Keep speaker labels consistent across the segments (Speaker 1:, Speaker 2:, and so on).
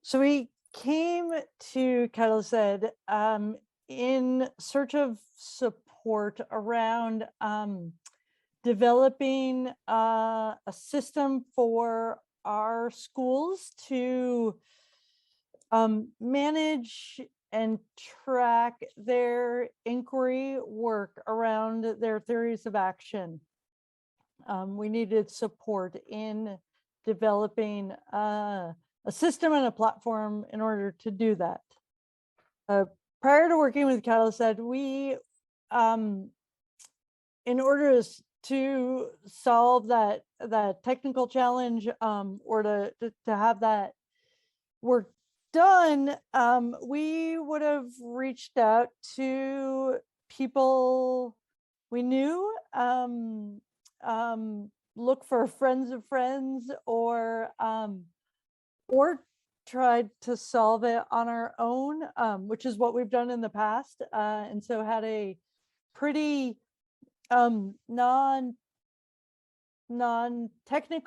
Speaker 1: So we came to Catalyst Ed in search of support around developing a system for our schools to manage and track their inquiry work around their theories of action. We needed support in developing a system and a platform in order to do that. Prior to working with Catalyst Ed, we, in order to solve that technical challenge, or to have that work done, we would have reached out to people we knew, look for friends of friends, or tried to solve it on our own, which is what we've done in the past, and so had a pretty non-technical,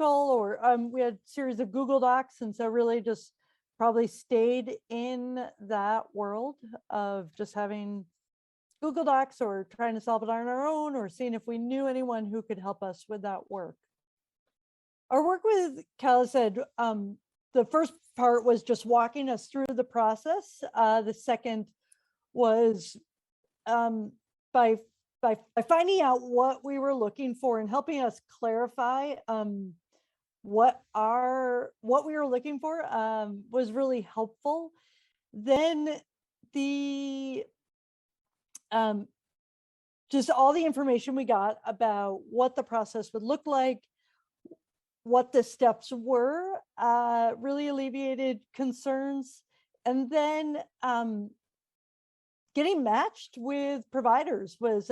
Speaker 1: or we had a series of Google Docs, and so really just probably stayed in that world of just having Google Docs, or trying to solve it on our own, or seeing if we knew anyone who could help us with that work. Our work with Catalyst Ed, the first part was just walking us through the process. The second was by finding out what we were looking for and helping us clarify what we were looking for, was really helpful. Then the just all the information we got about what the process would look like, what the steps were, really alleviated concerns. And then getting matched with providers was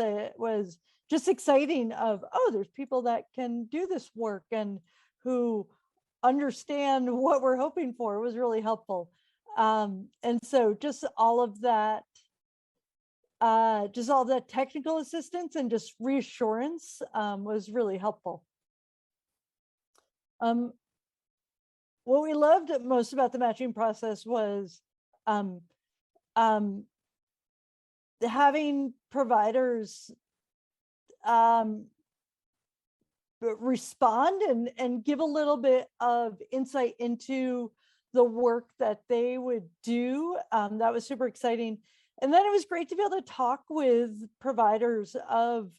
Speaker 1: just exciting. Of, oh, there's people that can do this work and who understand what we're hoping for, was really helpful. And so just all of that technical assistance and just reassurance was really helpful. What we loved most about the matching process was having providers respond and give a little bit of insight into the work that they would do. That was super exciting. And then it was great to be able to talk with providers to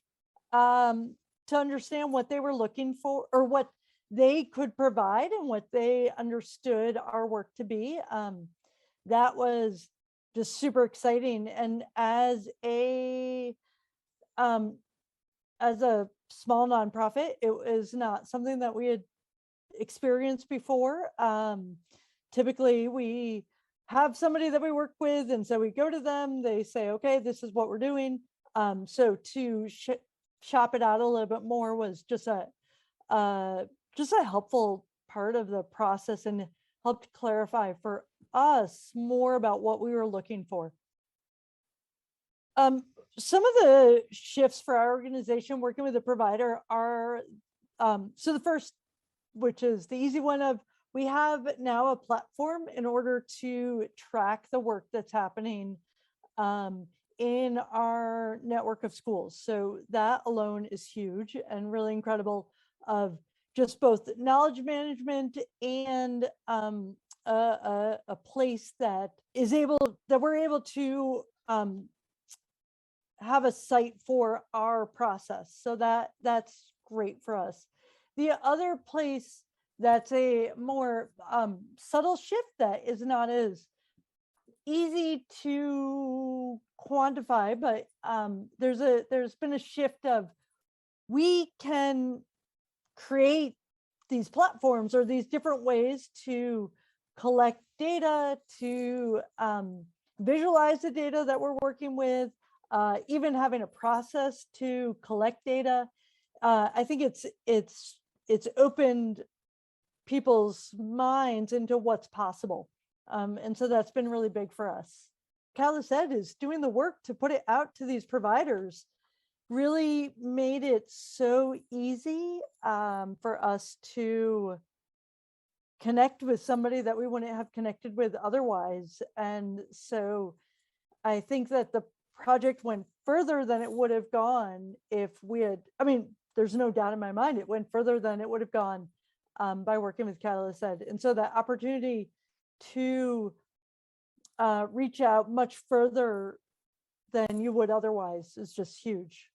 Speaker 1: understand what they were looking for, or what they could provide, and what they understood our work to be. That was just super exciting. And as a small nonprofit, it was not something that we had experienced before. Typically we have somebody that we work with, and so we go to them, they say, okay, this is what we're doing. So to shop it out a little bit more was just a helpful part of the process, and helped clarify for us more about what we were looking for. Some of the shifts for our organization working with a provider are, so the first, which is the easy one, of we have now a platform in order to track the work that's happening in our network of schools. So that alone is huge and really incredible, of just both knowledge management and a place that we're able to have a site for our process. So that's great for us. The other place that's a more subtle shift that is not as easy to quantify, but there's been a shift of, we can create these platforms or these different ways to collect data, to visualize the data that we're working with, even having a process to collect data. I think it's opened people's minds into what's possible. And so that's been really big for us. Catalyst Ed is doing the work to put it out to these providers, really made it so easy for us to connect with somebody that we wouldn't have connected with otherwise. And so I think that the project went further than it would have gone if we had, I mean, there's no doubt in my mind, it went further than it would have gone by working with Catalyst Ed. And so that opportunity to reach out much further than you would otherwise is just huge.